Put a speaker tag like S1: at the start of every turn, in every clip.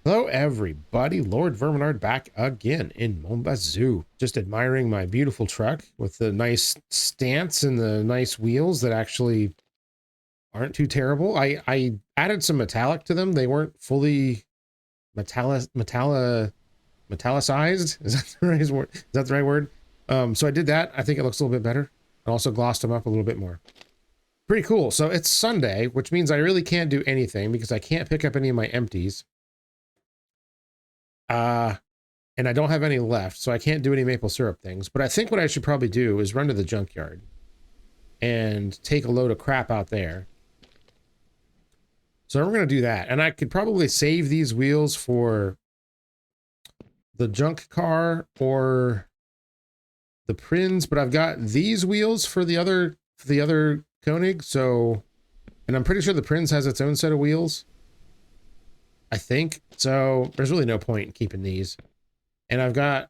S1: Hello everybody, Lord Verminard back again in Mon Bazou. Just admiring my beautiful truck with the nice stance and the nice wheels that actually aren't too terrible. I added some metallic to them. They weren't fully metallicized. Is that the right word? Is that the right word? So I did that. I think it looks a little bit better. I also glossed them up a little bit more. Pretty cool. So it's Sunday, which means I really can't do anything because I can't pick up any of my empties. And I don't have any left, so I can't do any maple syrup things. But I think what I should probably do is run to the junkyard and take a load of crap out there. So we're going to do that. And I could probably save these wheels for the junk car or the Prins, but I've got these wheels for the other Koenig, so, and I'm pretty sure the Prins has its own set of wheels. I think. So there's really no point in keeping these. And I've got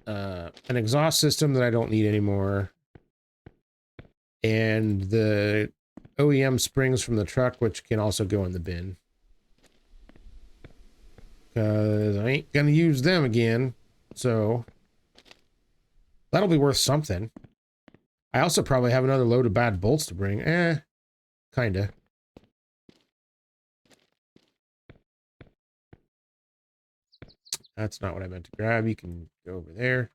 S1: an exhaust system that I don't need anymore. And the OEM springs from the truck, which can also go in the bin. Because I ain't going to use them again. So that'll be worth something. I also probably have another load of bad bolts to bring. Kinda. That's not what I meant to grab. You can go over there.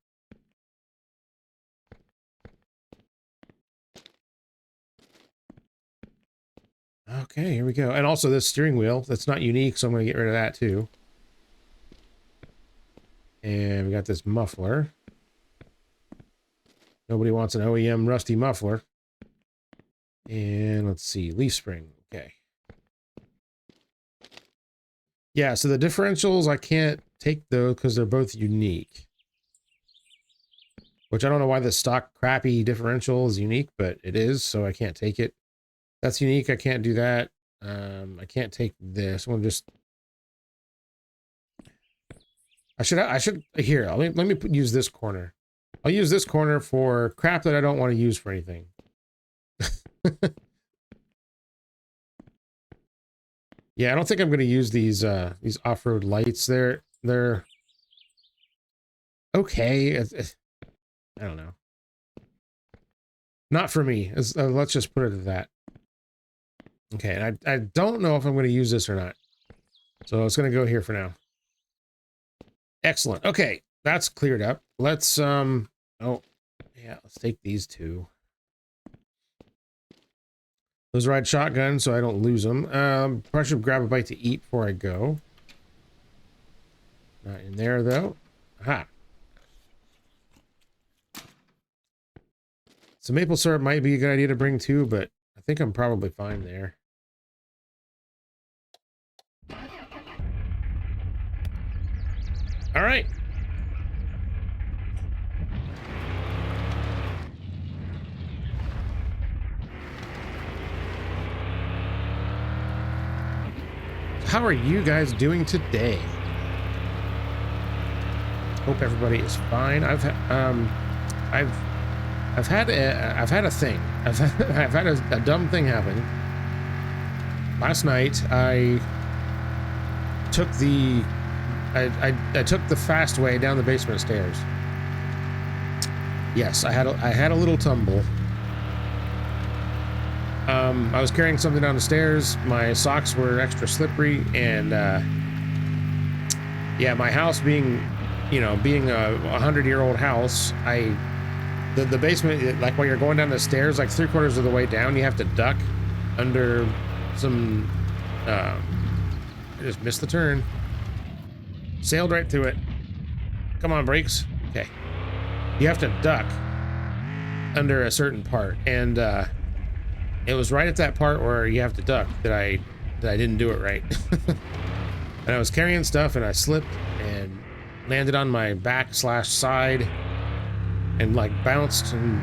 S1: Okay, here we go. And also this steering wheel, that's not unique, so I'm going to get rid of that too. And we got this muffler. Nobody wants an OEM rusty muffler. And let's see, leaf spring. Okay. Yeah, so the differentials, I can't take those because they're both unique. Which I don't know why the stock crappy differential is unique, but it is, so I can't take it. That's unique, I can't do that. I can't take this. We'll just... I should here, let me use this corner. I'll use this corner for crap that I don't want to use for anything. Yeah, I don't think I'm going to use these off-road lights. They're okay. I don't know. Not for me. Let's just put it at that. Okay, and I don't know if I'm going to use this or not. So it's going to go here for now. Excellent. Okay, that's cleared up. Let's oh yeah, let's take these two. Those ride shotgun so I don't lose them. Probably should grab a bite to eat before I go. Not in there though. Aha. So maple syrup might be a good idea to bring too, but I think I'm probably fine there. All right. How are you guys doing today? Hope everybody is fine. I've had a thing. I've had a dumb thing happen. Last night I took the fast way down the basement stairs. Yes, I had a little tumble. I was carrying something down the stairs. My socks were extra slippery, and yeah, my house being a 100-year-old house, the basement, like when you're going down the stairs, like 3/4 of the way down, you have to duck under some. I just missed the turn. Sailed right through it. Come on, brakes. Okay. You have to duck under a certain part, and it was right at that part where you have to duck that I didn't do it right. And I was carrying stuff and I slipped and landed on my back / side and like bounced and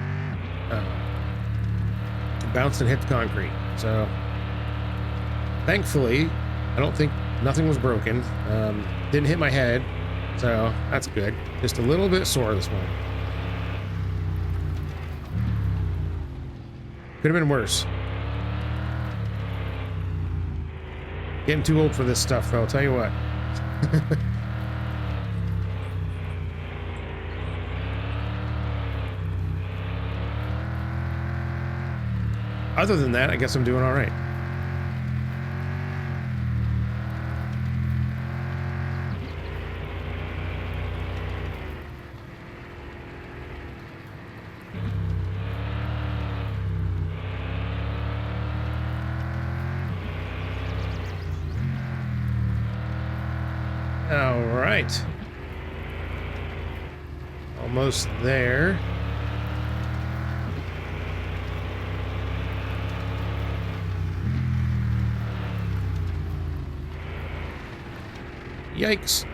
S1: hit the concrete. So thankfully, I don't think nothing was broken. Didn't hit my head, so that's good. Just a little bit sore this morning. Could have been worse. Getting too old for this stuff, though, I'll tell you what. Other than that, I guess I'm doing all right. All right. Almost there. Yikes.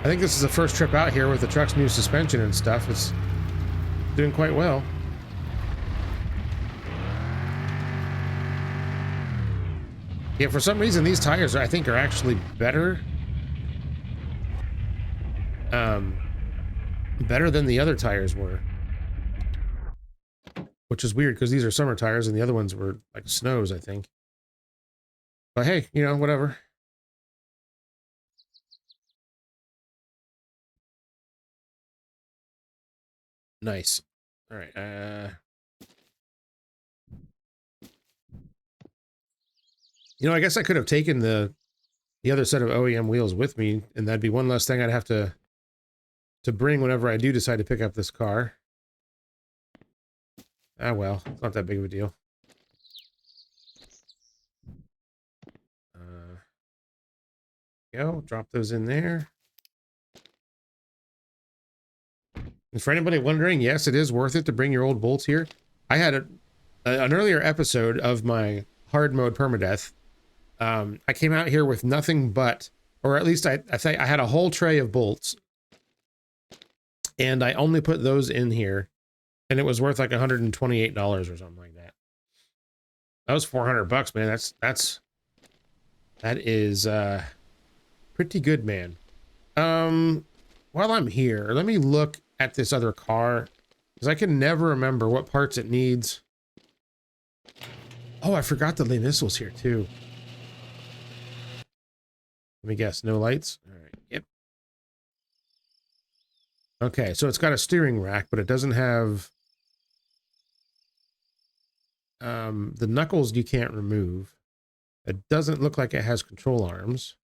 S1: I think this is the first trip out here with the truck's new suspension and stuff. It's doing quite well. Yeah, for some reason these tires I think are actually better. Better than the other tires were. Which is weird because these are summer tires and the other ones were like snows, I think. But hey, you know, whatever. Nice. All right. You know, I guess I could have taken the other set of OEM wheels with me, and that'd be one less thing I'd have to bring whenever I do decide to pick up this car. Ah, well, it's not that big of a deal. Go, drop those in there. And for anybody wondering, yes, it is worth it to bring your old bolts here. I had an earlier episode of my hard mode permadeath. I came out here with nothing but, or at least I think I had a whole tray of bolts, and I only put those in here, and it was worth like $128 or something like that. That was $400, man. That is pretty good, man. While I'm here, let me look at this other car, because I can never remember what parts it needs. Oh, I forgot the lay missiles here too. Let me guess, no lights? All right, yep. Okay, so it's got a steering rack, but it doesn't have the knuckles you can't remove. It doesn't look like it has control arms.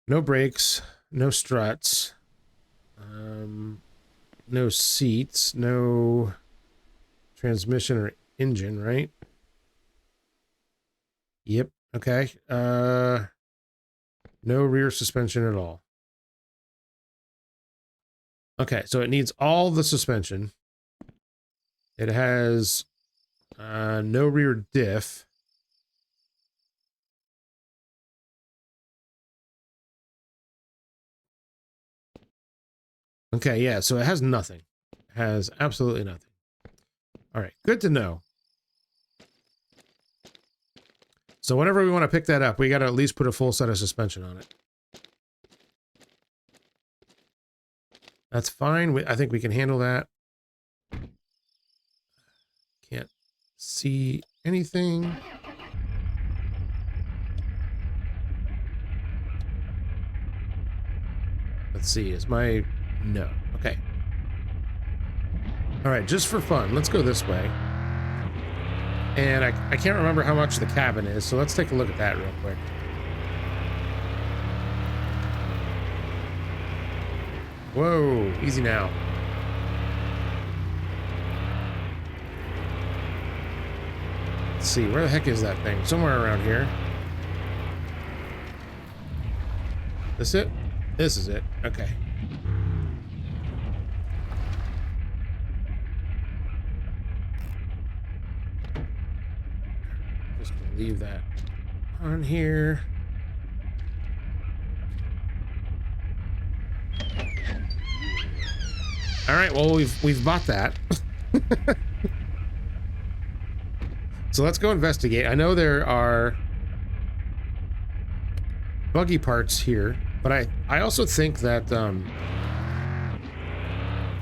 S1: No brakes, no struts, no seats, no transmission or engine, right? Yep, okay. No rear suspension at all. Okay, so it needs all the suspension. It has no rear diff. Okay, yeah, so it has nothing. It has absolutely nothing. All right, good to know. So whenever we want to pick that up, we got to at least put a full set of suspension on it. That's fine. I think we can handle that. Can't see anything. Let's see, is my... No. Okay. All right, just for fun, let's go this way. And I can't remember how much the cabin is, so let's take a look at that real quick. Whoa, easy now. Let's see, where the heck is that thing? Somewhere around here. This it? This is it. Okay. Just gonna leave that on here. All right, well, we've bought that. So let's go investigate. I know there are buggy parts here, but I also think that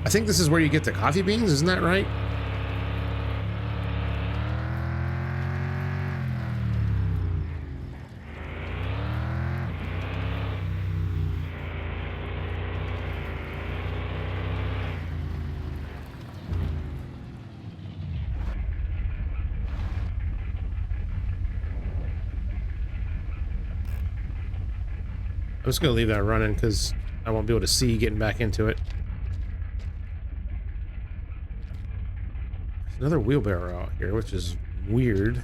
S1: I think this is where you get the coffee beans, isn't that right? just gonna leave that running because I won't be able to see getting back into it. There's another wheelbarrow out here, which is weird.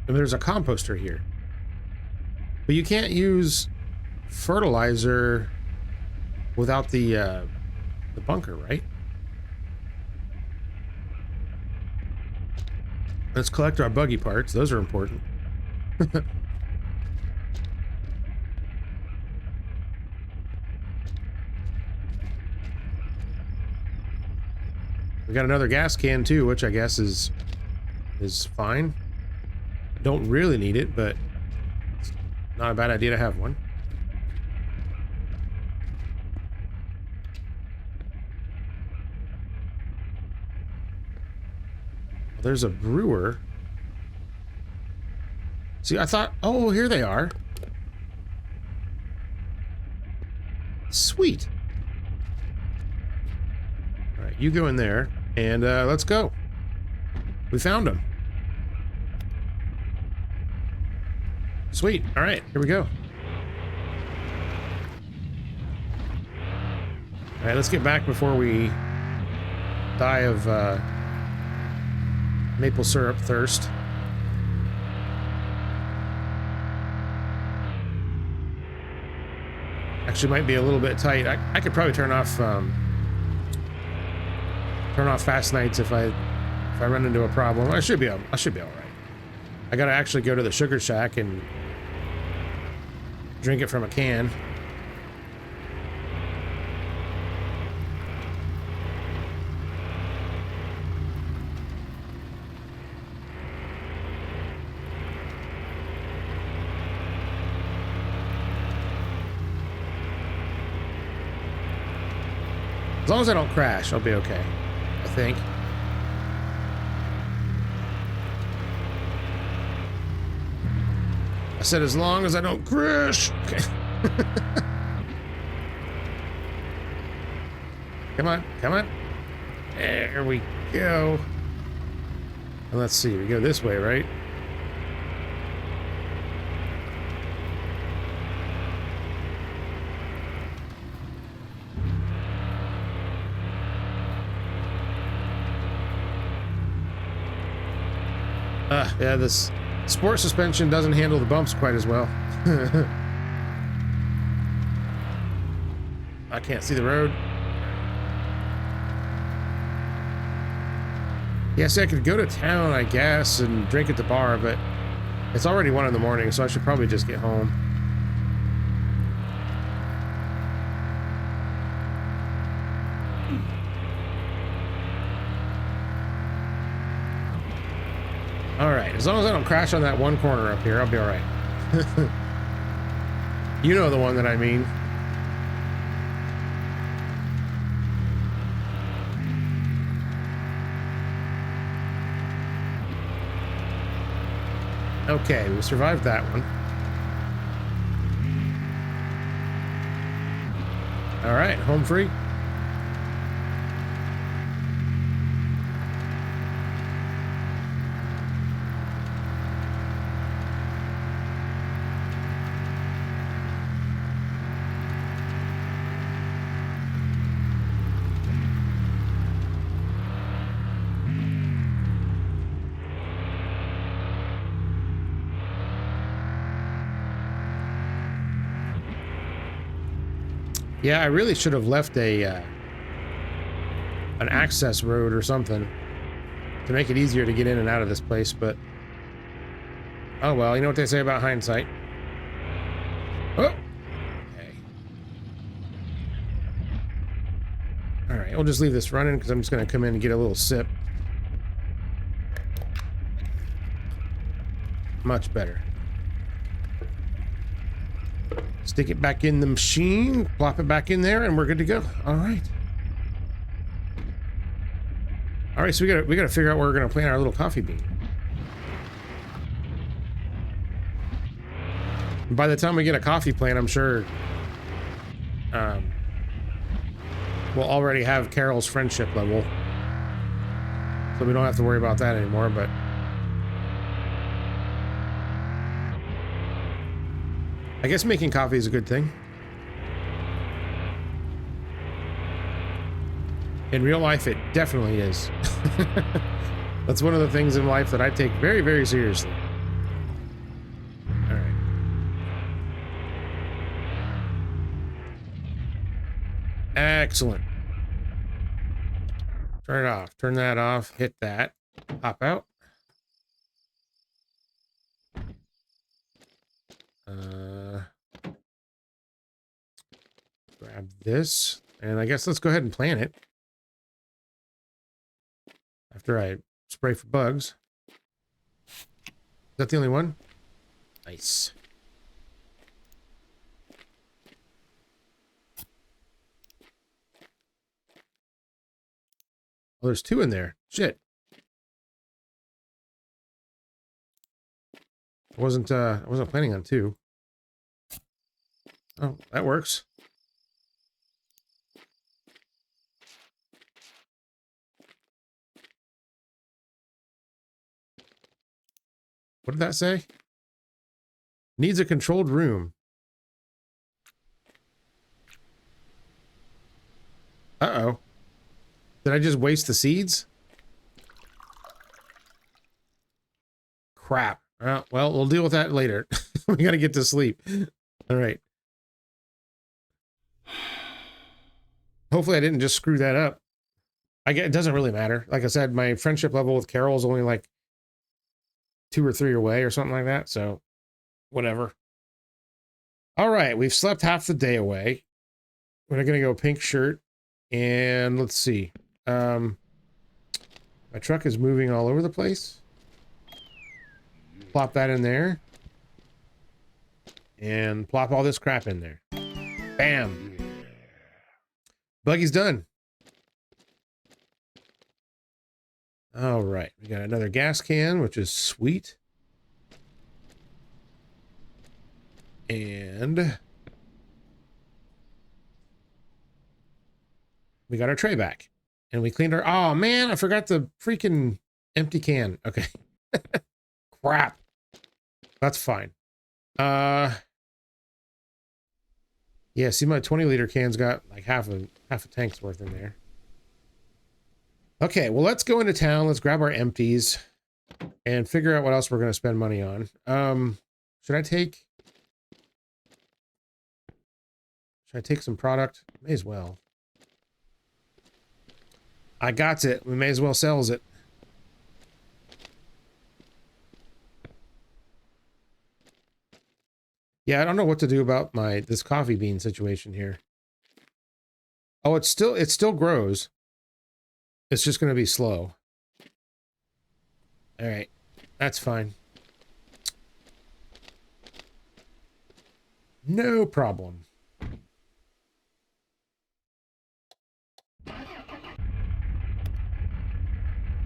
S1: And there's a composter here. But you can't use fertilizer without the bunker, right? Let's collect our buggy parts. Those are important. We got another gas can too, which I guess is fine. Don't really need it, but it's not a bad idea to have one. Well, there's a brewer. See, I thought, oh, here they are. Sweet. All right, you go in there, and let's go. We found them. Sweet. All right, here we go. All right, let's get back before we die of maple syrup thirst. Actually, might be a little bit tight. I could probably turn off fast nights if I run into a problem. I should be all right. I gotta actually go to the sugar shack and drink it from a can. As long as I don't crash, I'll be okay, I think. I said as long as I don't crash. Okay. Come on, come on. There we go. And let's see, we go this way, right? Yeah, this sport suspension doesn't handle the bumps quite as well. I can't see the road. Yeah, see, I could go to town, I guess, and drink at the bar, but it's already 1 in the morning, so I should probably just get home. Alright, as long as I don't crash on that one corner up here, I'll be alright. You know the one that I mean. Okay, we survived that one. Alright, home free. Yeah, I really should have left an access road or something to make it easier to get in and out of this place, but oh well, you know what they say about hindsight. Oh! Okay. Alright, we'll just leave this running because I'm just going to come in and get a little sip. Much better. Stick it back in the machine, plop it back in there, and we're good to go. All right. All right, so we gotta figure out where we're gonna plant our little coffee bean. And by the time we get a coffee plant, I'm sure we'll already have Carol's friendship level. so we don't have to worry about that anymore, but I guess making coffee is a good thing. In real life, it definitely is. That's one of the things in life that I take very, very seriously. All right. Excellent. Turn it off. Turn that off. Hit that. Hop out. Grab this. And I guess let's go ahead and plant it. After I spray for bugs. Is that the only one? Nice. Oh, there's 2 in there. Shit. I wasn't planning on 2. Oh, that works. What did that say? Needs a controlled room. Uh-oh. Did I just waste the seeds? Crap. Well, we'll deal with that later. We gotta get to sleep. All right. Hopefully I didn't just screw that up. It doesn't really matter. Like I said, my friendship level with Carol is only like 2 or 3 away or something like that. So whatever. All right. We've slept half the day away. We're going to go pink shirt. And let's see. My truck is moving all over the place. Plop that in there. And plop all this crap in there. Bam. Buggy's done. All right. We got another gas can, which is sweet. And we got our tray back. And we cleaned our... Oh, man, I forgot the freaking empty can. Okay. Crap. That's fine. Yeah, see, my 20-liter can's got like half a tank's worth in there. Okay, well, let's go into town. Let's grab our empties and figure out what else we're going to spend money on. Should I take some product? May as well. I got it. We may as well sells it. Yeah, I don't know what to do about this coffee bean situation here. Oh, it still grows. It's just going to be slow. All right. That's fine. No problem.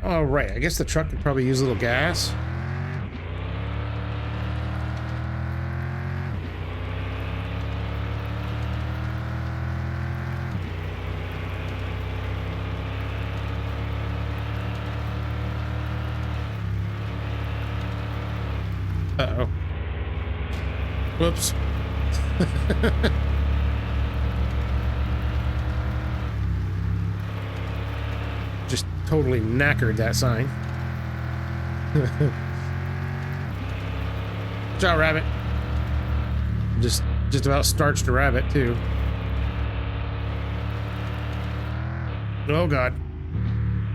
S1: All right. I guess the truck could probably use a little gas. Uh-oh. Whoops. Just totally knackered that sign. Watch out, rabbit. Just about starched a rabbit, too. Oh, God.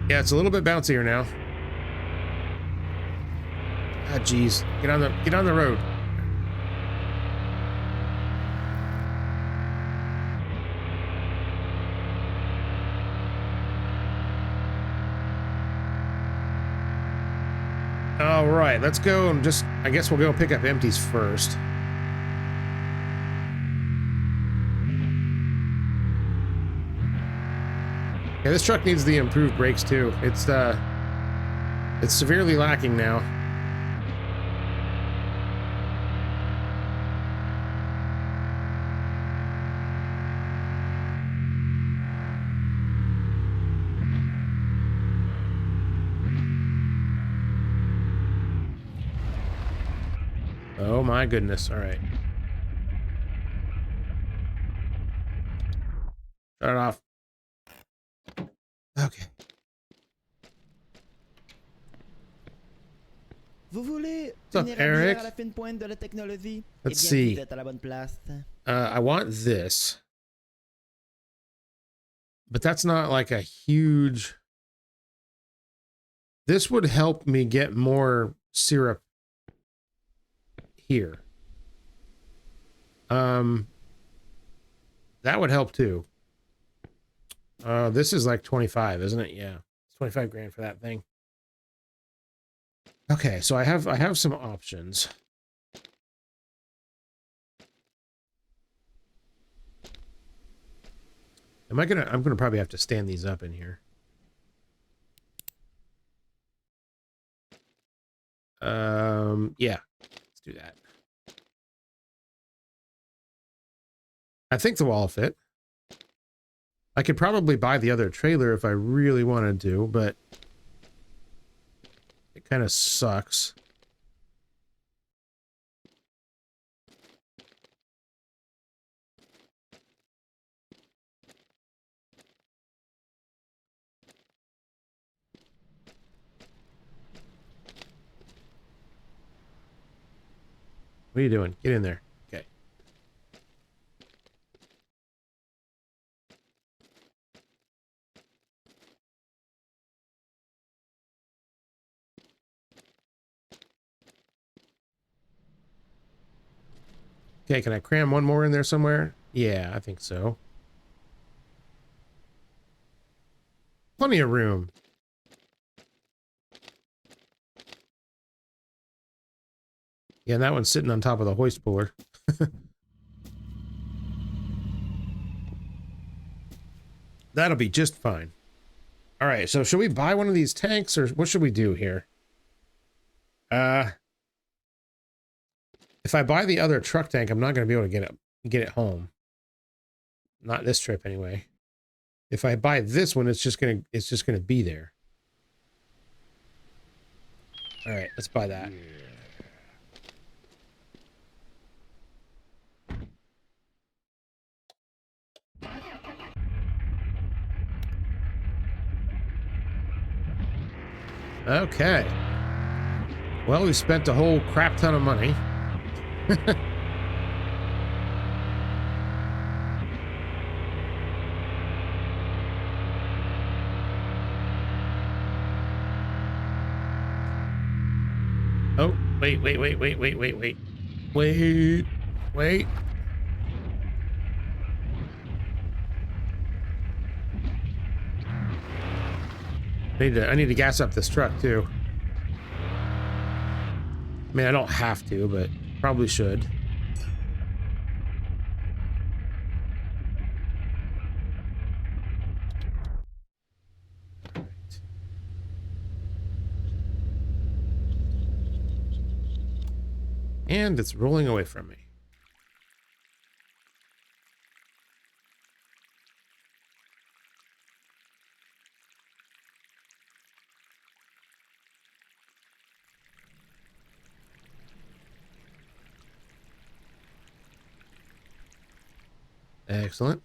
S1: Yeah, it's a little bit bouncier now. Ah, jeez. Get on the road. All right, let's go and I guess we'll go pick up empties first. Yeah, this truck needs the improved brakes too. It's severely lacking now. my goodness. All right. Shut it off. Okay.
S2: Vous voulez
S1: What's up, Eric?
S2: à la fine pointe de la technologie?
S1: Let's
S2: Eh bien,
S1: see.
S2: vous êtes à la bonne place.
S1: I want this. But that's not like a huge... This would help me get more syrup here. That would help too. This is like 25, isn't it? Yeah. It's 25 grand for that thing. Okay, so I have some options. I'm gonna probably have to stand these up in here. Yeah, let's do that. I think the wall fit. I could probably buy the other trailer if I really wanted to, but it kind of sucks. What are you doing? Get in there. Okay. Okay, can I cram one more in there somewhere? Yeah, I think so. Plenty of room. Yeah, and that one's sitting on top of the hoist puller. That'll be just fine. All right, so should we buy one of these tanks, or what should we do here? If I buy the other truck tank, I'm not going to be able to get it home. Not this trip anyway. If I buy this one, it's just gonna be there. All right, let's buy that. Okay. Well, we spent a whole crap ton of money. Oh, wait. Wait. I need to gas up this truck too. I mean, I don't have to, but probably should. And it's rolling away from me. Excellent.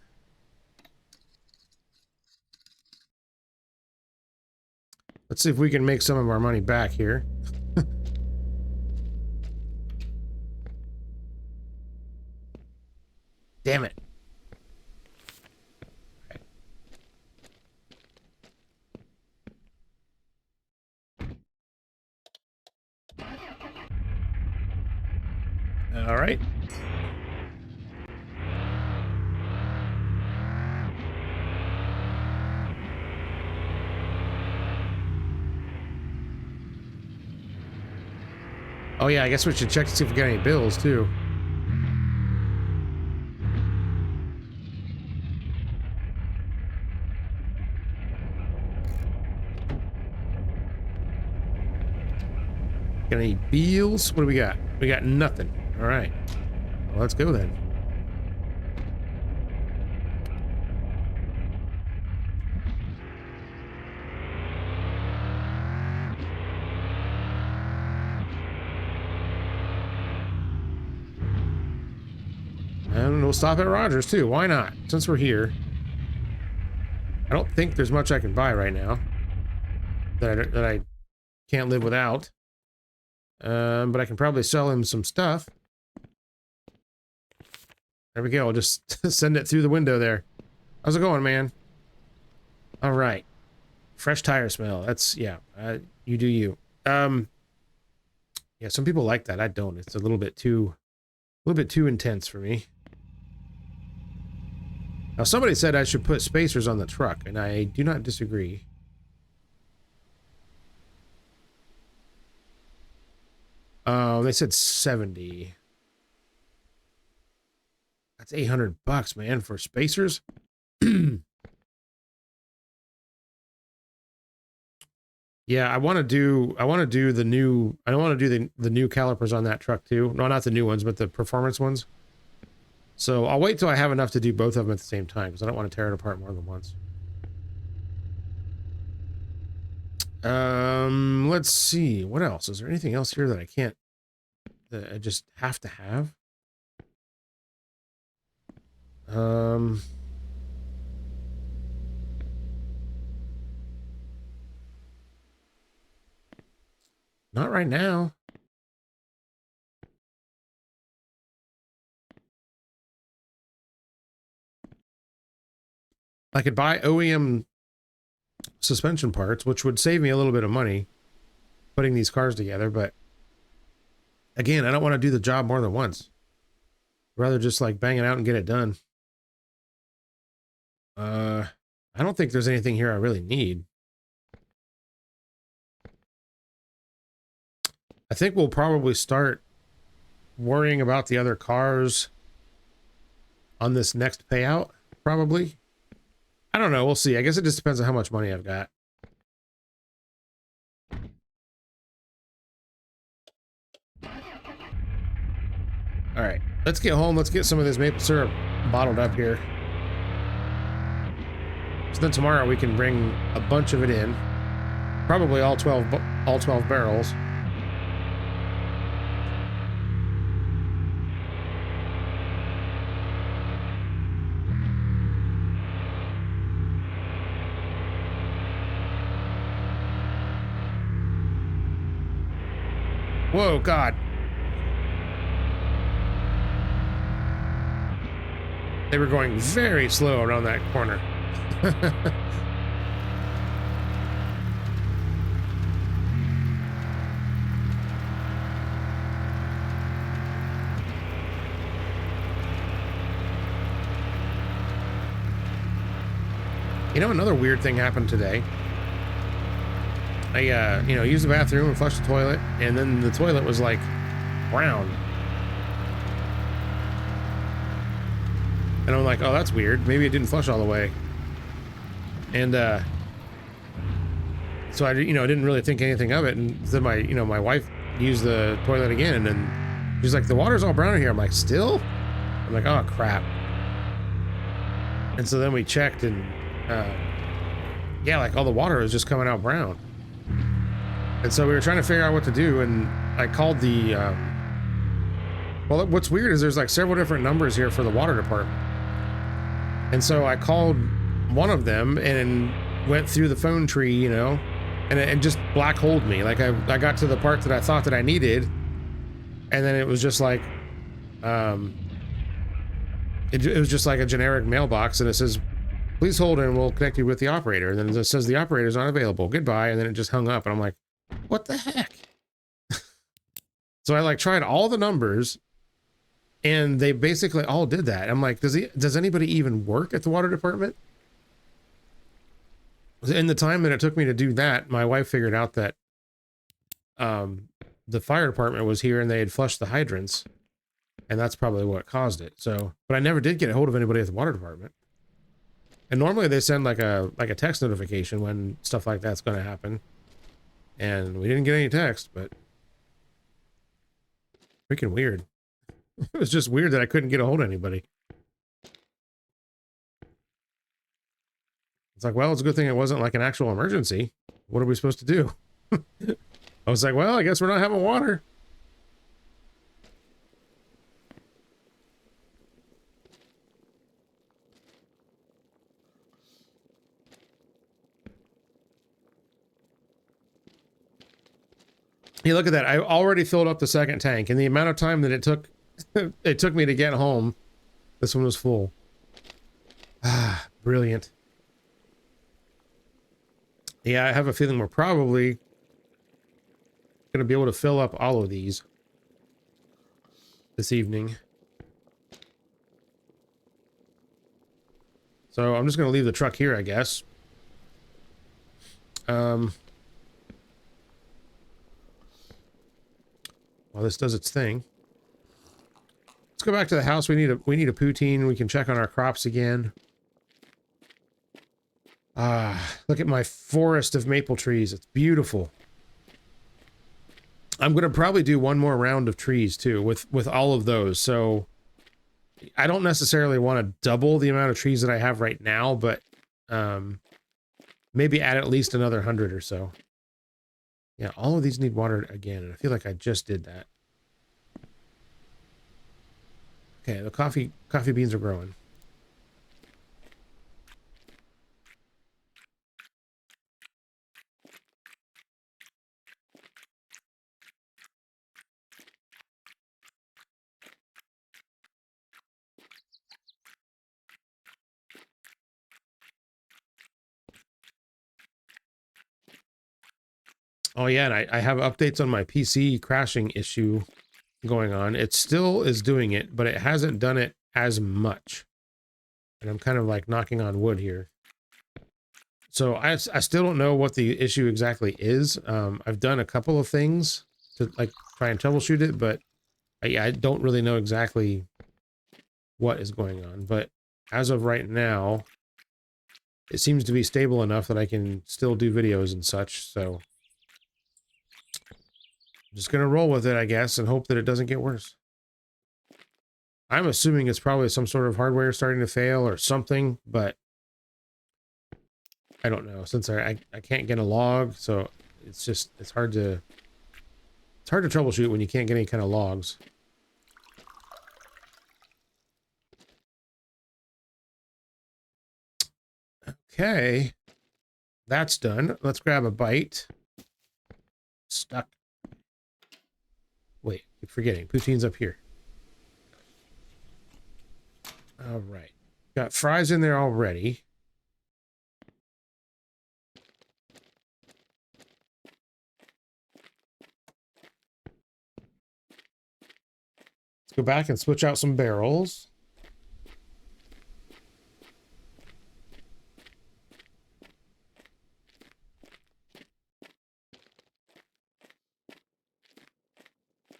S1: Let's see if we can make some of our money back here. Damn it. All right. Oh yeah, I guess we should check to see if we got any bills too. Got any bills? What do we got? We got nothing. All right. Well, let's go then. And we'll stop at Rogers too. Why not? Since we're here. I don't think there's much I can buy right now that I can't live without. But I can probably sell him some stuff. There we go. I'll just send it through the window there. How's it going, man? All right. Fresh tire smell. That's, yeah. You do you. Yeah, some people like that. I don't. It's a little bit too intense for me. Now, somebody said I should put spacers on the truck, and I do not disagree. They said 70. That's $800, man, for spacers. Yeah, I want to do the new. I don't want to do the new calipers on that truck too. No, not the new ones, but the performance ones. So I'll wait till I have enough to do both of them at the same time because I don't want to tear it apart more than once. Let's see. What else? Is there anything else here that I can't, that I just have to have? Not right now. I could buy OEM suspension parts, which would save me a little bit of money putting these cars together, but again, I don't want to do the job more than once. I'd rather just like bang it out and get it done. I don't think there's anything here I really need. I think we'll probably start worrying about the other cars on this next payout, probably. I don't know. We'll see. I guess it just depends on how much money I've got. All right, let's get home. Let's get some of this maple syrup bottled up here. So then tomorrow we can bring a bunch of it in. Probably all 12 barrels. Whoa, God. They were going very slow around that corner. You know, another weird thing happened today. I, used the bathroom and flushed the toilet, and then the toilet was like brown. And I'm like, oh, that's weird. Maybe it didn't flush all the way. And, so I, didn't really think anything of it. And then my wife used the toilet again, and then she's like, the water's all brown in here. I'm like, still? I'm like, oh, crap. And so then we checked, and, yeah, like all the water was just coming out brown. And so we were trying to figure out what to do, and I called the, well, what's weird is there's like several different numbers here for the water department. And so I called one of them and went through the phone tree, and it just black holed me. Like I got to the part that I thought that I needed, and then it was just like, it was just like a generic mailbox, and it says, please hold and we'll connect you with the operator. And then it says the operator's not available. Goodbye. And then it just hung up, and I'm like, what the heck? So I like tried all the numbers, and they basically all did that. I'm like, does anybody even work at the water department? In the time that it took me to do that, my wife figured out that the fire department was here and they had flushed the hydrants, and that's probably what caused it. So, but I never did get a hold of anybody at the water department. And normally they send like a text notification when stuff like that's going to happen. And we didn't get any text, but freaking weird. It was just weird that I couldn't get a hold of anybody. It's like, well, it's a good thing it wasn't like an actual emergency. What are we supposed to do? I was like, well, I guess we're not having water. Hey, look at that. I already filled up the second tank, and the amount of time that it took it took me to get home, this one was full. Ah, brilliant. Yeah, I have a feeling we're probably gonna be able to fill up all of these this evening. So I'm just gonna leave the truck here, I guess. While this does its thing. Let's go back to the house. We need a poutine. We can check on our crops again. Ah, look at my forest of maple trees. It's beautiful. I'm gonna probably do one more round of trees too with all of those. So I don't necessarily want to double the amount of trees that I have right now, but maybe add at least another 100 or so. Yeah, all of these need water again, and I feel like I just did that. Okay, the coffee beans are growing. Oh yeah, and I have updates on my PC crashing issue going on. It still is doing it, but it hasn't done it as much. And I'm kind of like knocking on wood here. So I still don't know what the issue exactly is. I've done a couple of things to like try and troubleshoot it, but I don't really know exactly what is going on. But as of right now, it seems to be stable enough that I can still do videos and such. So I'm just going to roll with it, I guess, and hope that it doesn't get worse. I'm assuming it's probably some sort of hardware starting to fail or something, but I don't know. Since I can't get a log, so it's hard to troubleshoot when you can't get any kind of logs. Okay, that's done. Let's grab a bite. Stuck. Wait, keep forgetting. Poutine's up here. All right. Got fries in there already. Let's go back and switch out some barrels.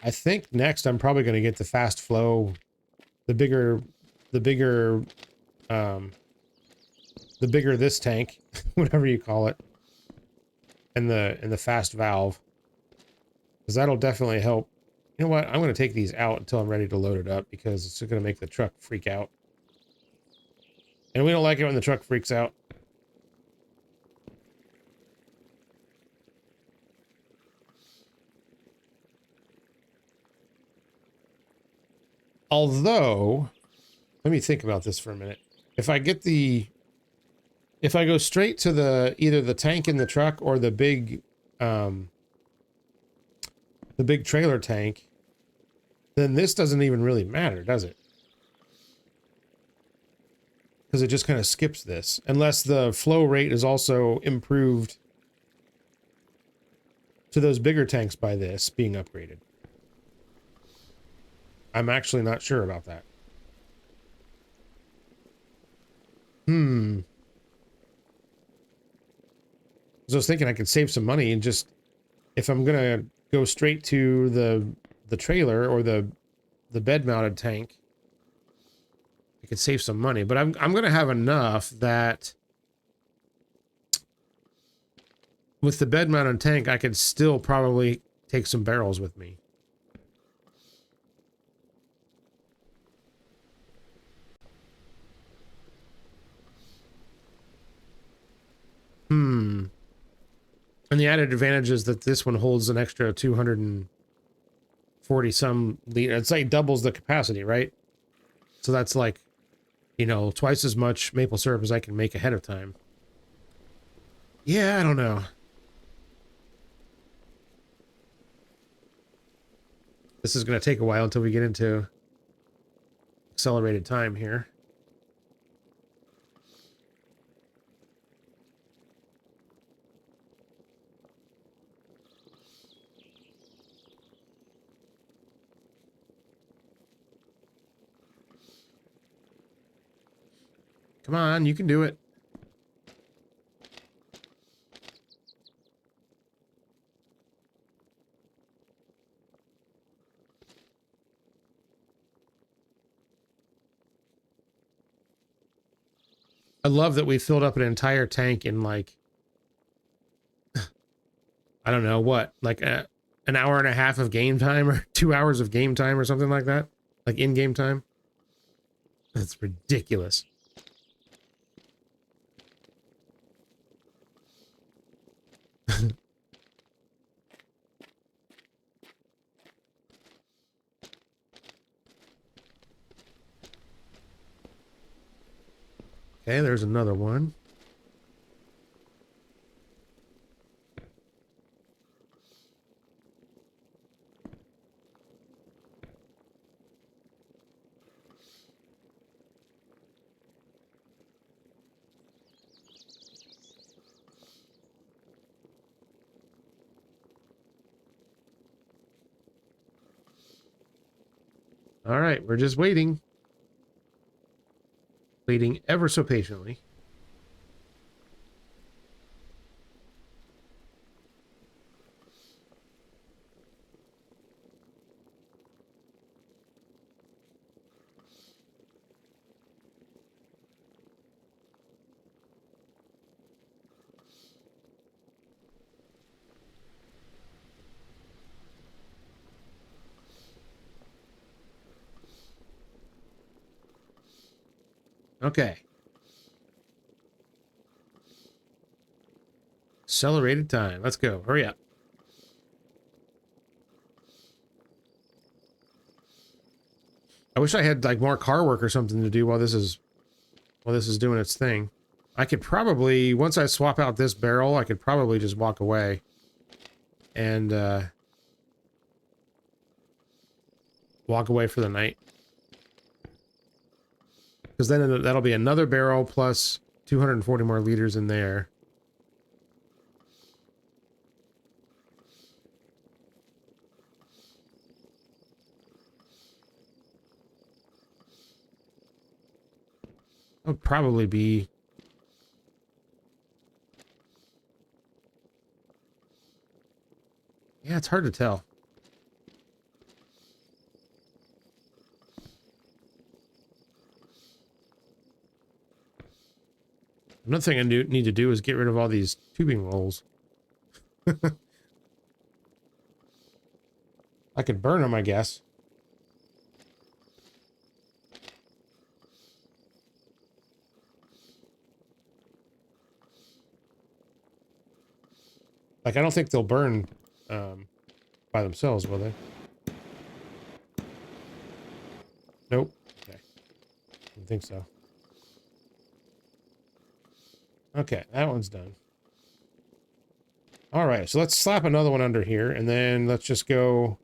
S1: I think next I'm probably going to get the fast flow, the bigger this tank, whatever you call it, and the fast valve, because that'll definitely help. You know what? I'm going to take these out until I'm ready to load it up, because it's going to make the truck freak out. And we don't like it when the truck freaks out. Although, let me think about this for a minute. If I go straight to either the tank in the truck or the big trailer tank, then this doesn't even really matter, does it? Because it just kind of skips this, unless the flow rate is also improved to those bigger tanks by this being upgraded. I'm actually not sure about that. So I was thinking I could save some money and just, if I'm gonna go straight to the trailer or the bed mounted tank, I could save some money. But I'm gonna have enough that with the bed mounted tank I could still probably take some barrels with me. And the added advantage is that this one holds an extra 240 some liter. It's like doubles the capacity, right? So that's like, you know, twice as much maple syrup as I can make ahead of time. Yeah, I don't know. This is going to take a while until we get into accelerated time here. Come on, you can do it. I love that we filled up an entire tank in like, I don't know what, like an hour and a half of game time or 2 hours of game time or something like that. Like in-game time. That's ridiculous. Okay, there's another one. All right, we're just waiting. Waiting ever so patiently. Okay. Accelerated time. Let's go. Hurry up. I wish I had like more car work or something to do while this is doing its thing. I could probably, once I swap out this barrel, I could probably just walk away and walk away for the night. Because then that'll be another barrel plus 240 more liters in there. That would probably be... Yeah, it's hard to tell. Another thing I need to do is get rid of all these tubing rolls. I could burn them, I guess. Like, I don't think they'll burn by themselves, will they? Nope. Okay. I don't think so. Okay, that one's done. All right, so let's slap another one under here, and then let's just go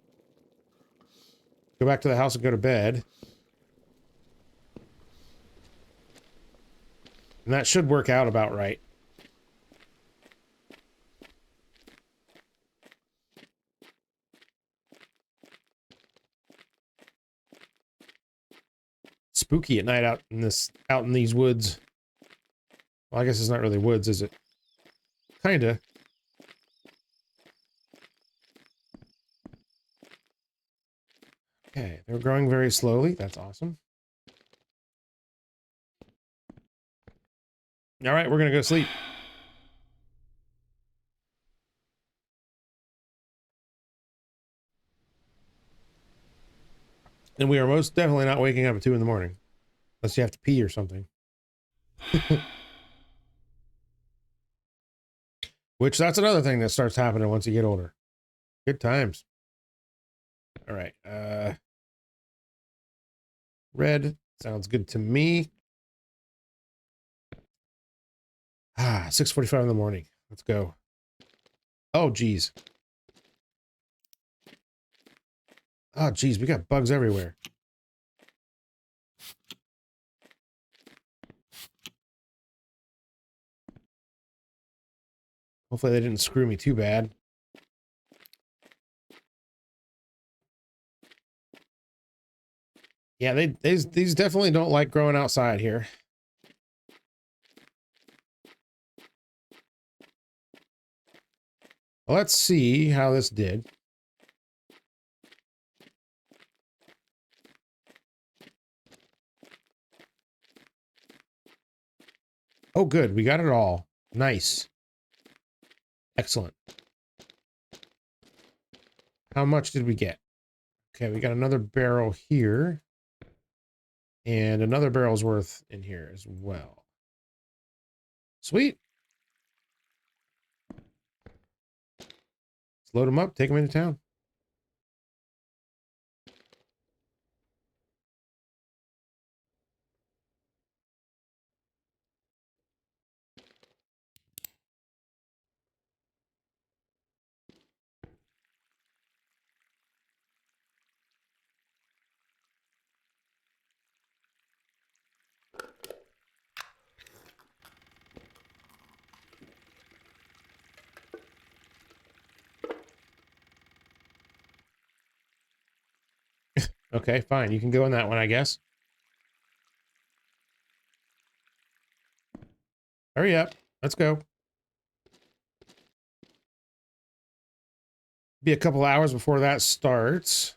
S1: back to the house and go to bed. And that should work out about right. Spooky at night out in these woods. Well, I guess it's not really woods, is it? Kinda. Okay, they're growing very slowly. That's awesome. All right, we're gonna go sleep. And we are most definitely not waking up at 2 in the morning. Unless you have to pee or something. Which, that's another thing that starts happening once you get older. Good times. All right. Red. Sounds good to me. 6:45 in the morning. Let's go. Oh, geez. Oh, geez, we got bugs everywhere. Hopefully they didn't screw me too bad. Yeah, these definitely don't like growing outside here. Well, let's see how this did. Oh, good. We got it all. Nice. Excellent. How much did we get? Okay, we got another barrel here. And another barrel's worth in here as well. Sweet. Let's load them up, take them into town. Okay, fine. You can go in that one, I guess. Hurry up. Let's go. Be a couple hours before that starts.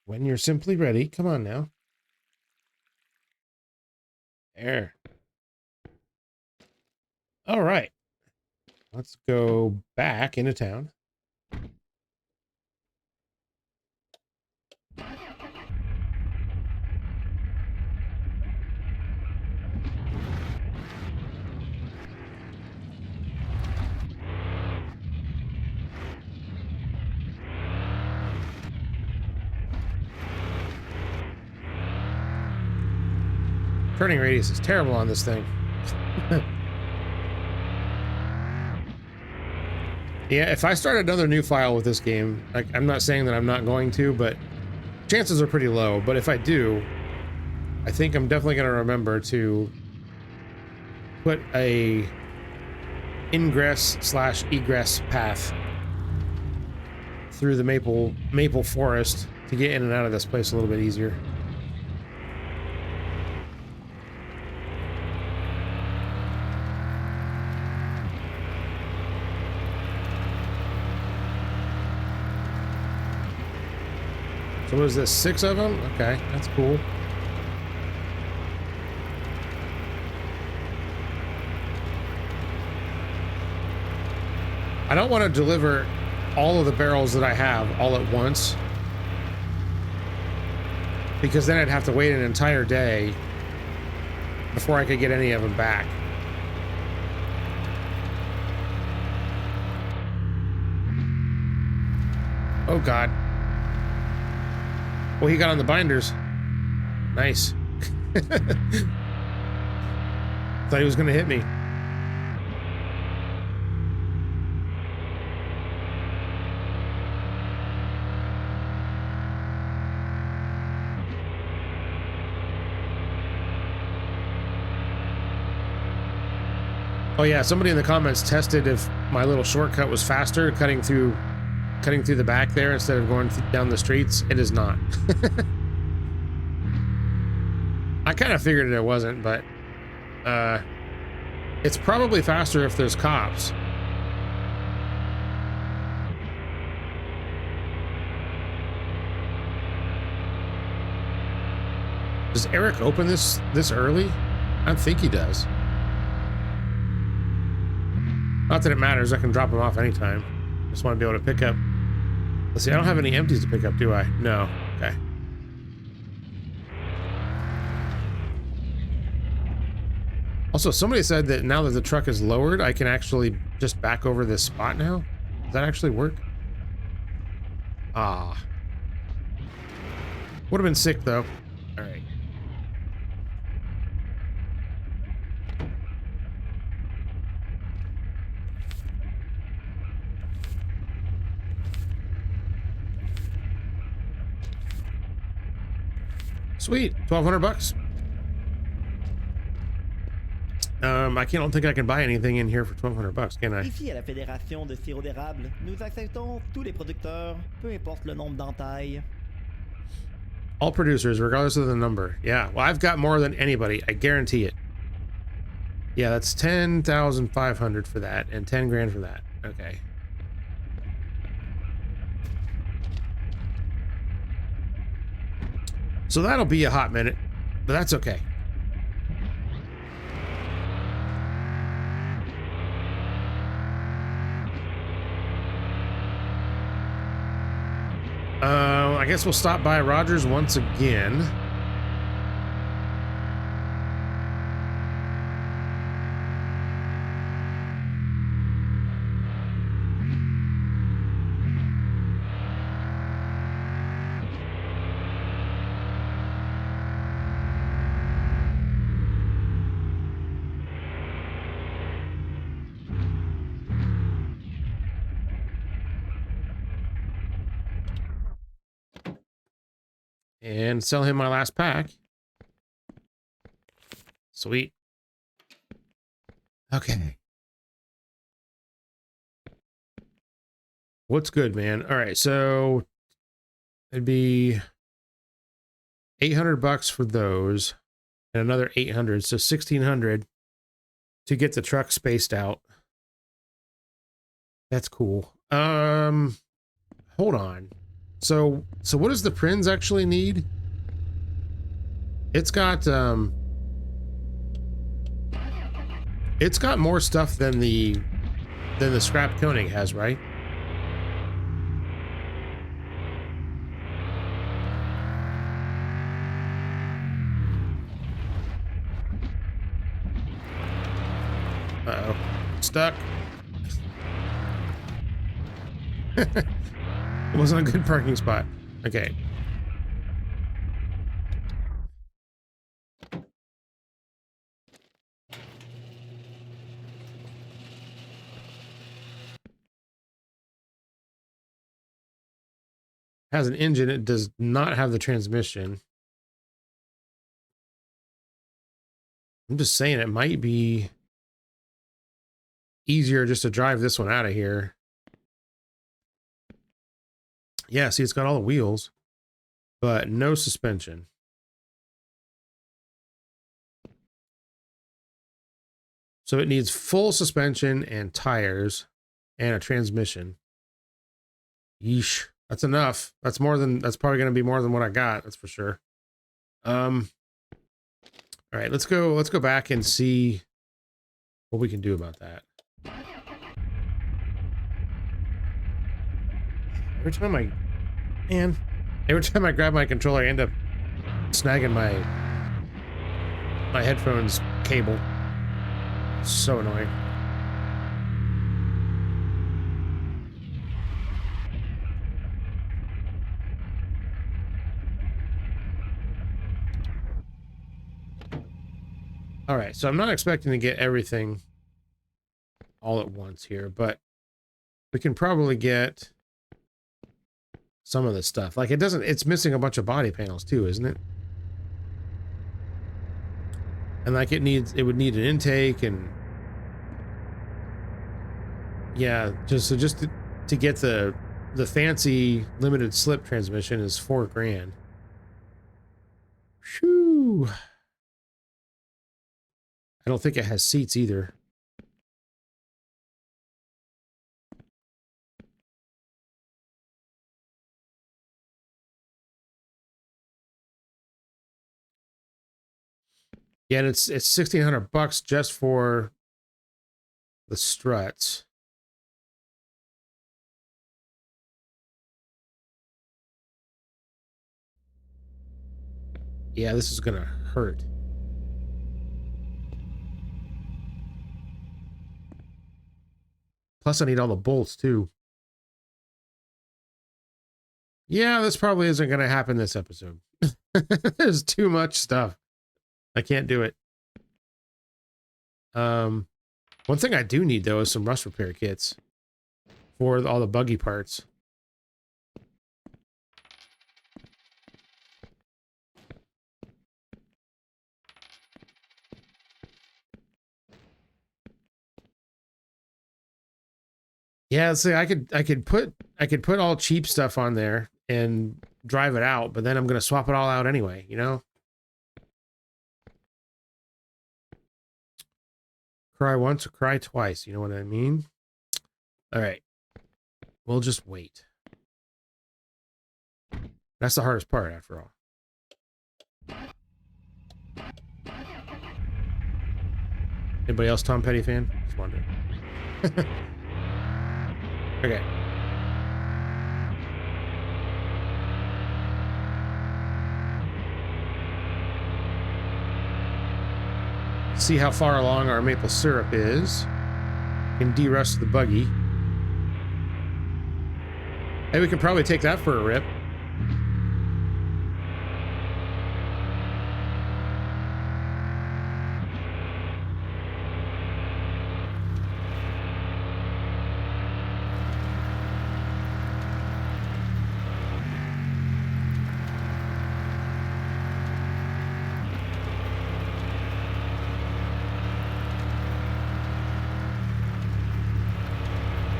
S1: When you're simply ready. Come on now. There. All right. Let's go back into town. Turning radius is terrible on this thing. Yeah, if I start another new file with this game, like, I'm not saying that I'm not going to, but chances are pretty low. But if I do, I think I'm definitely going to remember to put a ingress/egress path through the maple forest to get in and out of this place a little bit easier. So what is this, 6 of them? Okay, that's cool. I don't want to deliver all of the barrels that I have all at once, because then I'd have to wait an entire day before I could get any of them back. Oh God. Well, he got on the binders. Nice. Thought he was gonna hit me. Oh yeah, somebody in the comments tested if my little shortcut was faster, cutting through the back there instead of going down the streets. It is not. I kind of figured it wasn't, but it's probably faster if there's cops. Does Eric open this early? I don't think he does. Not that it matters, I can drop him off anytime. Just want to be able to pick up. Let's see, I don't have any empties to pick up, do I? No. Okay. Also, somebody said that now that the truck is lowered, I can actually just back over this spot now. Does that actually work? Ah. Would have been sick, though. Sweet, 1,200 bucks. I don't think I can buy anything in here for 1,200 bucks, can I?
S2: Ici à la Fédération de sirop d'érable, nous acceptons tous les producteurs, peu importe le nombre d'entailles.
S1: All producers, regardless of the number. Yeah, well, I've got more than anybody. I guarantee it. Yeah, that's 10,500 for that and 10 grand for that. Okay. So that'll be a hot minute, but that's okay. I guess we'll stop by Rogers once again. And sell him my last pack. Sweet. Okay. What's good, man? All right, so it'd be 800 bucks for those and another 800, so 1,600 to get the truck spaced out. That's cool. Hold on. So what does the Prinz actually need? It's got more stuff than the scrap Koenig has, right? Uh-oh. Stuck. It wasn't a good parking spot. Okay. Has an engine, it does not have the transmission. I'm just saying it might be easier just to drive this one out of here. Yeah, see, it's got all the wheels, but no suspension. So it needs full suspension and tires and a transmission. Yeesh. That's enough. That's probably going to be more than what I got. That's for sure. All right, let's go back and see what we can do about that. Every time I grab my controller, I end up snagging my headphones cable. So annoying. All right, so I'm not expecting to get everything all at once here, but we can probably get some of this stuff. Like it's missing a bunch of body panels too, isn't it? And like it would need an intake and yeah, just to get the fancy limited slip transmission is $4 grand. Shoo. I don't think it has seats either. Yeah, and it's 1,600 bucks just for the struts. Yeah, this is gonna hurt. Plus, I need all the bolts too. Yeah, this probably isn't gonna happen this episode. There's too much stuff. I can't do it. One thing I do need though is some rust repair kits for all the buggy parts. Yeah, see, I could put all cheap stuff on there and drive it out, but then I'm gonna swap it all out anyway, you know? Cry once or cry twice, you know what I mean? All right, we'll just wait. That's the hardest part, after all. Anybody else Tom Petty fan? Just wondering. Okay. See how far along our maple syrup is. Can de-rust the buggy. Hey, we could probably take that for a rip.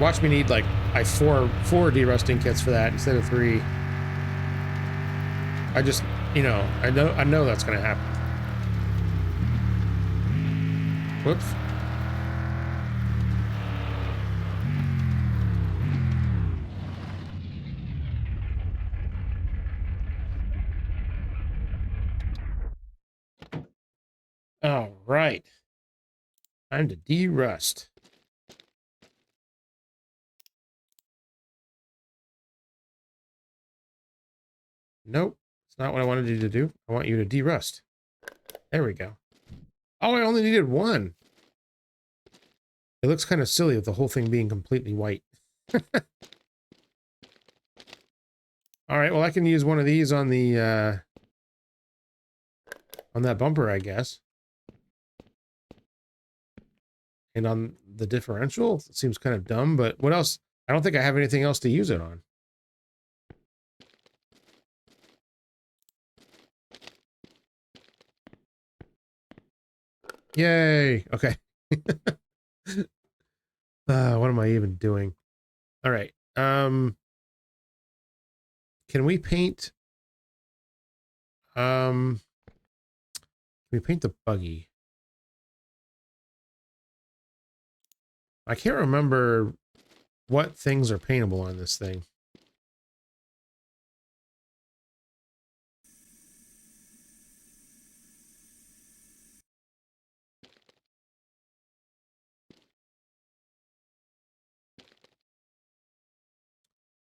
S1: Watch me need like four derusting kits for that instead of 3. I just, you know, I know that's gonna happen. Whoops. All right. Time to derust. Nope. It's not what I wanted you to do. I want you to derust. There we go. Oh, I only needed 1. It looks kind of silly with the whole thing being completely white. All right, well, I can use one of these on the on that bumper, I guess. And on the differential, it seems kind of dumb, but what else? I don't think I have anything else to use it on. Yay! Okay. What am I even doing? All right. Can we paint? Can we paint the buggy? I can't remember what things are paintable on this thing.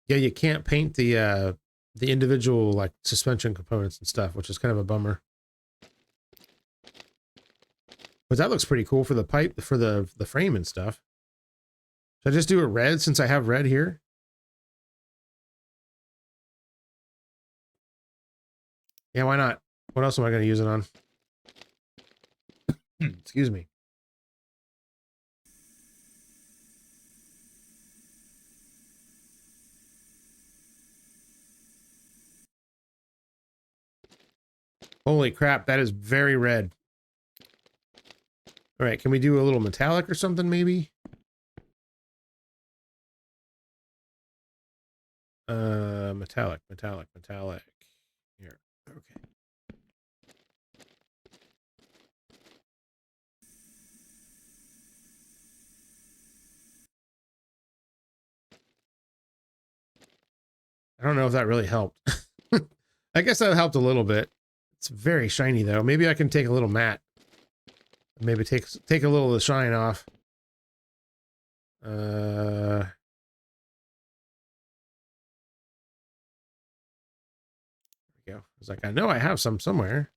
S1: Yeah, you can't paint the individual like suspension components and stuff, which is kind of a bummer. But that looks pretty cool for the pipe, for the frame and stuff. Should I just do it red since I have red here? Yeah, why not? What else am I going to use it on? Excuse me. Holy crap, that is very red. All right, can we do a little metallic or something maybe? Metallic. Here. Okay. I don't know if that really helped. I guess that helped a little bit. It's very shiny though. Maybe I can take a little matte. Maybe take a little of the shine off. There we go. I was like, I know I have some somewhere.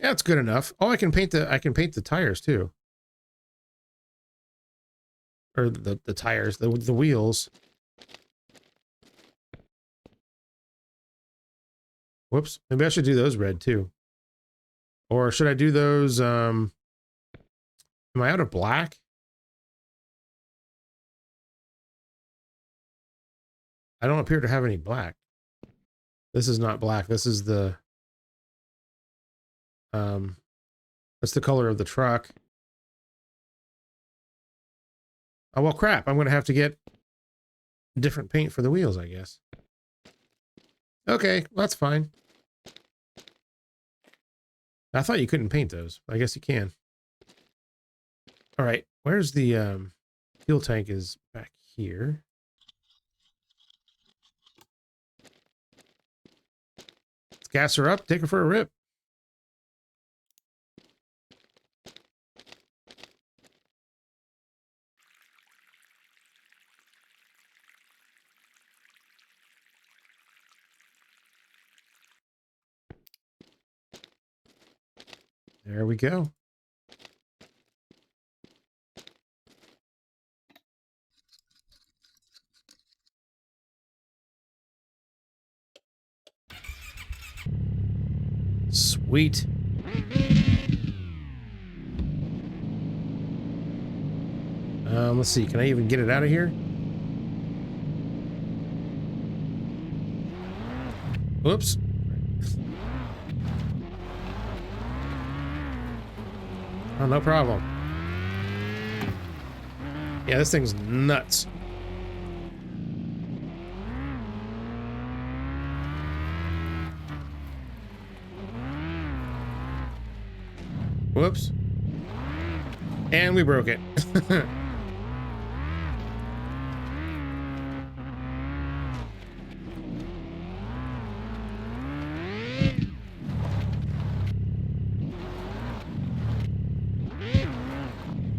S1: Yeah, it's good enough. Oh, I can paint the tires too. Or the tires, the wheels. Whoops. Maybe I should do those red too. Or should I do those am I out of black? I don't appear to have any black. This is not black. This is the that's the color of the truck. Oh well, crap. I'm gonna have to get different paint for the wheels, I guess. Okay, well, that's fine. I thought you couldn't paint those. I guess you can. All right, where's the fuel tank? Is back here. Let's gas her up. Take her for a rip. There we go. Sweet. Let's see. Can I even get it out of here? Whoops. Oh, no problem. Yeah, this thing's nuts. Whoops. And we broke it.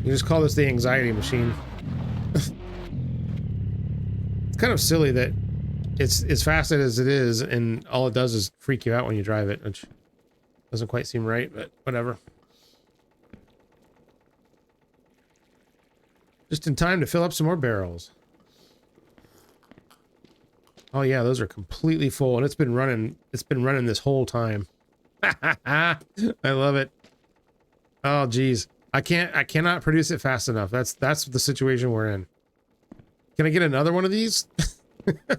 S1: You just call this the anxiety machine. It's kind of silly that it's as fast as it is, and all it does is freak you out when you drive it, which doesn't quite seem right, but whatever. Just in time to fill up some more barrels. Oh yeah, those are completely full, and it's been running this whole time. I love it. Oh geez. I cannot produce it fast enough. That's the situation we're in. Can I get another one of these? Could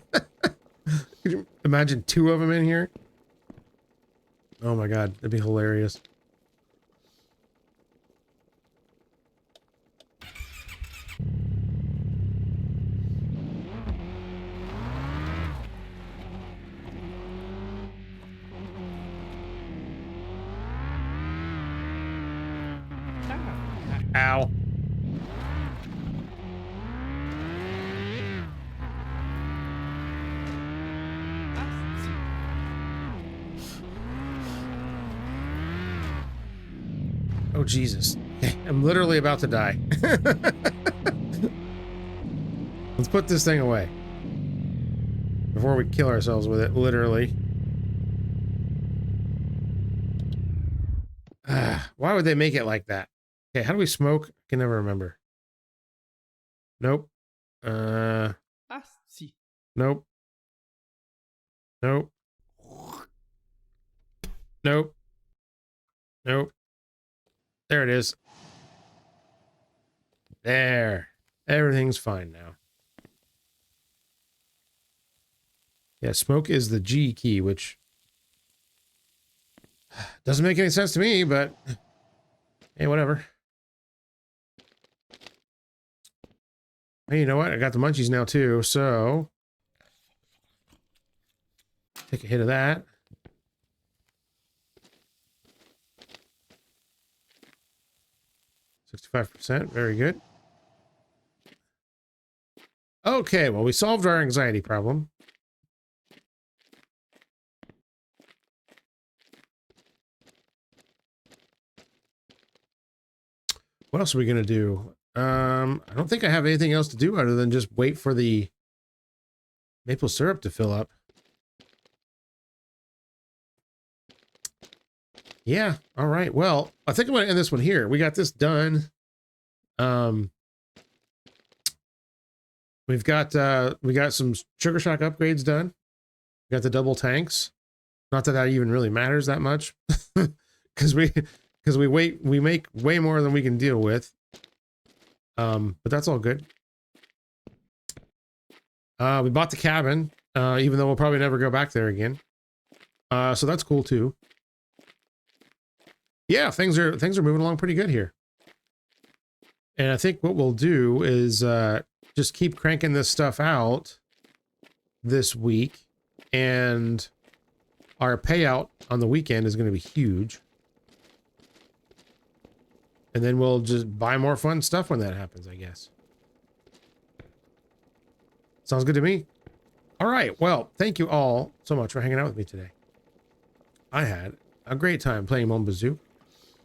S1: you imagine 2 of them in here? Oh my god, that'd be hilarious. Ow. Oh, Jesus. I'm literally about to die. Let's put this thing away before we kill ourselves with it, literally. Why would they make it like that? Okay, how do we smoke? I can never remember. Nope. Nope. Nope. Nope. Nope. There it is. There. Everything's fine now. Yeah, smoke is the G key, which doesn't make any sense to me, but hey, whatever. Hey, you know what? I got the munchies now too, so take a hit of that. %, very good. Okay, well, we solved our anxiety problem. What else are we gonna do? I don't think I have anything else to do other than just wait for the maple syrup to fill up. Yeah, all right. Well, I think I'm gonna end this one here. We got this done. We got some Sugar Shack upgrades done. We got the double tanks. Not that even really matters that much, because we make way more than we can deal with. But that's all good. We bought the cabin, even though we'll probably never go back there again. So that's cool too. Yeah, things are moving along pretty good here. And I think what we'll do is just keep cranking this stuff out this week, and our payout on the weekend is going to be huge. And then we'll just buy more fun stuff when that happens, I guess. Sounds good to me. All right. Well, thank you all so much for hanging out with me today. I had a great time playing Mon Bazou.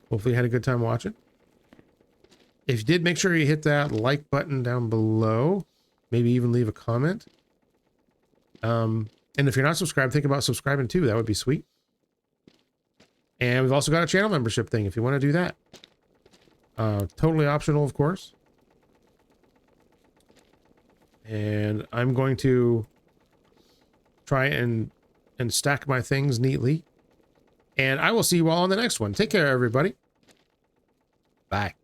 S1: Hopefully you had a good time watching. If you did, make sure you hit that like button down below. Maybe even leave a comment. And if you're not subscribed, think about subscribing too. That would be sweet. And we've also got a channel membership thing if you want to do that. Totally optional, of course. And I'm going to try and stack my things neatly. And I will see you all on the next one. Take care, everybody. Bye.